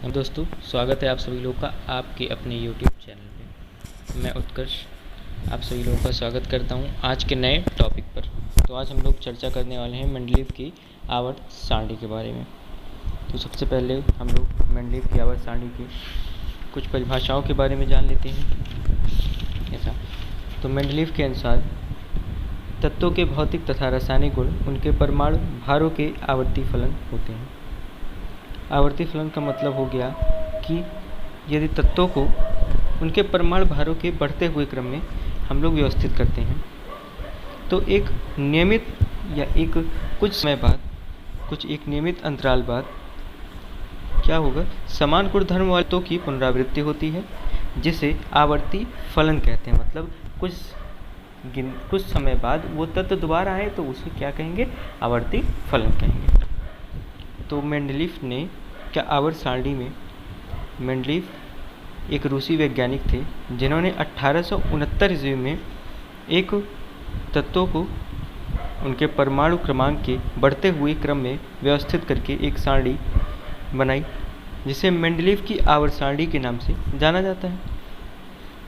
दोस्तों, स्वागत है आप सभी लोगों का आपके अपने YouTube चैनल पे। मैं उत्कर्ष आप सभी लोगों का स्वागत करता हूं आज के नए टॉपिक पर। तो आज हम लोग चर्चा करने वाले हैं मेंडलीव की आवर्त सारणी के बारे में। तो सबसे पहले हम लोग मेंडलीव की आवर्त सारणी की कुछ परिभाषाओं के बारे में जान लेते हैं। ऐसा तो मेंडलीव के अनुसार तत्वों के भौतिक तथा रासायनिक गुण उनके परमाणु भारों के आवर्ती फलन होते हैं। आवर्ती फलन का मतलब हो गया कि यदि तत्वों को उनके परमाणु भारों के बढ़ते हुए क्रम में हम लोग व्यवस्थित करते हैं तो एक नियमित या कुछ समय बाद एक नियमित अंतराल बाद क्या होगा, समान गुणधर्म वाले तत्वों की पुनरावृत्ति होती है जिसे आवर्ती फलन कहते हैं। मतलब कुछ समय बाद वो तत्व दोबारा आए तो उसे क्या कहेंगे, आवर्ती फलन कहेंगे। तो मेंडलीव ने क्या आवर्त सारणी में, मेंडलीव एक रूसी वैज्ञानिक थे जिन्होंने 1869 ईस्वी में एक तत्वों को उनके परमाणु क्रमांक के बढ़ते हुए क्रम में व्यवस्थित करके एक सारणी बनाई जिसे मेंडलीव की आवर्त सारणी के नाम से जाना जाता है।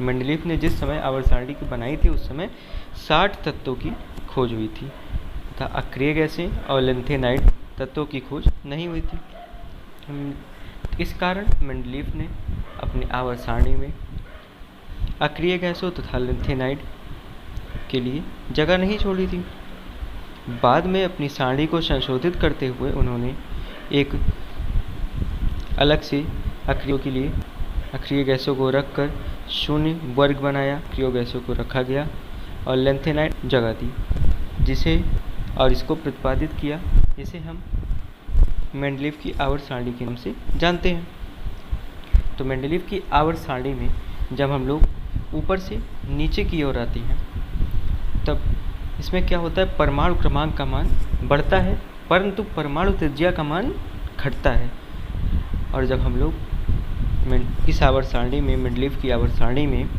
मेंडलीव ने जिस समय आवर्त सारणी की बनाई थी उस समय 60 तत्वों की खोज हुई थी तथा अक्रिय गैसें और लिंथेनाइड तत्वों की खोज नहीं हुई थी। इस कारण मेंडलीव ने अपनी आवर्त सारणी में अक्रिय गैसों तथा लिंथेनाइड के लिए जगह नहीं छोड़ी थी। बाद में अपनी सारणी को संशोधित करते हुए उन्होंने एक अलग से अक्रियों के लिए अक्रिय गैसों को रखकर शून्य वर्ग बनाया, अक्रिय गैसों को रखा गया और लिंथेनाइड जगह दी इसको प्रतिपादित किया जिसे हम मेंडलीव की आवर्त सारणी के नाम से जानते हैं। तो मेंडलीव की आवर्त सारणी में जब हम लोग ऊपर से नीचे की ओर आते हैं तब इसमें क्या होता है, परमाणु क्रमांक का मान बढ़ता है परंतु परमाणु त्रिज्या का मान घटता है। और जब हम लोग इस आवर्त सारणी में, मेंडलीव की आवर्त सारणी में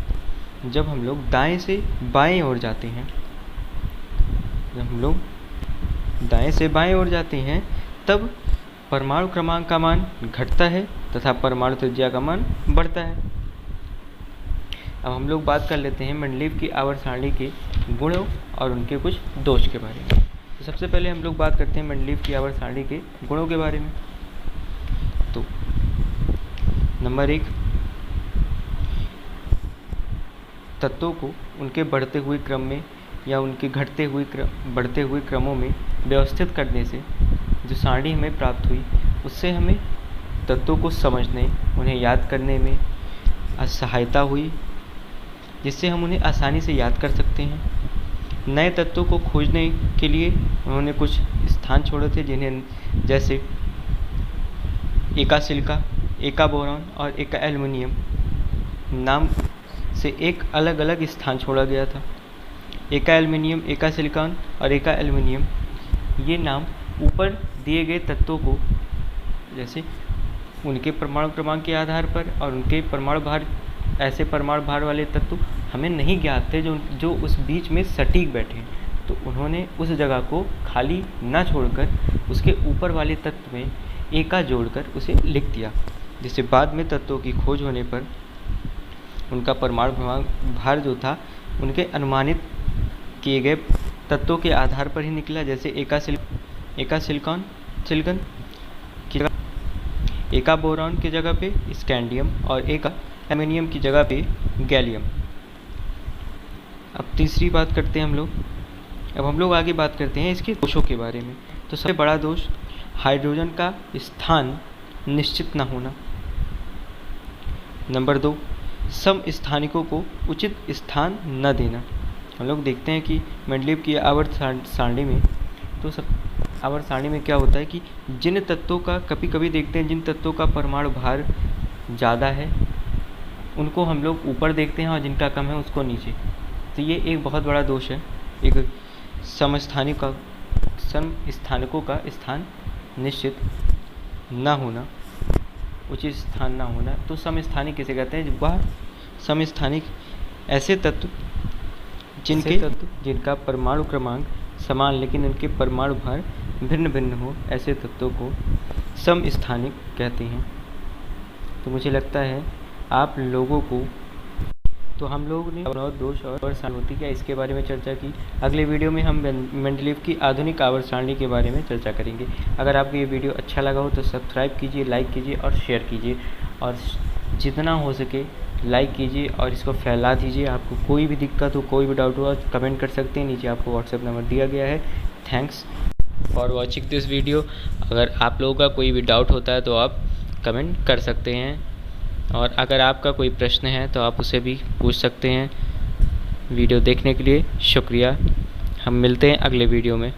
जब हम लोग दाएं से बाएं ओर जाते हैं, तब परमाणु क्रमांक का मान घटता है तथा परमाणु त्रिज्या का मान बढ़ता है। अब हम लोग बात कर लेते हैं मेंडलीव की आवर्त सारणी के गुणों और उनके कुछ दोष के बारे में। तो सबसे पहले हम लोग बात करते हैं मेंडलीव की आवर्त सारणी के गुणों के बारे में। तो नंबर 1, तत्वों को उनके बढ़ते हुए क्रम में या उनके बढ़ते हुए क्रमों में व्यवस्थित करने से जो सारणी हमें प्राप्त हुई उससे हमें तत्वों को समझने, उन्हें याद करने में सहायता हुई जिससे हम उन्हें आसानी से याद कर सकते हैं। नए तत्वों को खोजने के लिए उन्होंने कुछ स्थान छोड़े थे जिन्हें जैसे एका सिलिका, एका बोरॉन और एका एल्युमिनियम नाम से एक अलग अलग स्थान छोड़ा गया था। एका एल्युमिनियम, एका सिलिकॉन और एका एल्युमिनियम ये नाम ऊपर दिए गए तत्वों को जैसे उनके परमाणु क्रमांक के आधार पर और उनके परमाणु भार, ऐसे परमाणु भार वाले तत्व हमें नहीं ज्ञात थे जो उस बीच में सटीक बैठे, तो उन्होंने उस जगह को खाली ना छोड़कर उसके ऊपर वाले तत्व में एका जोड़कर उसे लिख दिया, जिससे बाद में तत्वों की खोज होने पर उनका परमाणु भार जो था उनके अनुमानित किए गए तत्वों के आधार पर ही निकला। जैसे एका सिलिकॉन की जगह एका बोरॉन की जगह पे स्कैंडियम और एका एल्युमिनियम की जगह पे गैलियम। अब तीसरी बात करते हैं हम लोग आगे बात करते हैं इसके दोषों के बारे में। तो सबसे बड़ा दोष हाइड्रोजन का स्थान निश्चित न होना। नंबर 2, समस्थानिकों को उचित स्थान न देना। हम लोग देखते हैं कि मेंडलीव की आवर्त सारणी में आवर्त सारणी में क्या होता है कि जिन तत्वों का कभी देखते हैं जिन तत्वों का परमाणु भार ज़्यादा है उनको हम लोग ऊपर देखते हैं और जिनका कम है उसको नीचे। तो ये एक बहुत बड़ा दोष है, एक समस्थानिकों का स्थान निश्चित न होना, उचित स्थान न होना। तो समस्थानिक किसे कहते हैं, वह समस्थानिक ऐसे तत्व जिनका परमाणु क्रमांक समान लेकिन उनके परमाणु भार भिन्न भिन्न हो, ऐसे तत्वों को समस्थानिक कहते हैं। तो मुझे लगता है आप लोगों को, तो हम लोग ने दोष और आवर्त होती क्या इसके बारे में चर्चा की। अगले वीडियो में हम मेंडलीव की आधुनिक आवर्त सारणी के बारे में चर्चा करेंगे। अगर आपको ये वीडियो अच्छा लगा हो तो सब्सक्राइब कीजिए, लाइक कीजिए और शेयर कीजिए, और जितना हो सके लाइक कीजिए और इसको फैला दीजिए। आपको कोई भी दिक्कत हो, कोई भी डाउट हो, कमेंट कर सकते हैं, नीचे आपको व्हाट्सएप नंबर दिया गया है। Thanks for watching this video. अगर आप लोगों का कोई भी डाउट होता है तो आप कमेंट कर सकते हैं, और अगर आपका कोई प्रश्न है तो आप उसे भी पूछ सकते हैं। वीडियो देखने के लिए शुक्रिया। हम मिलते हैं अगले वीडियो में।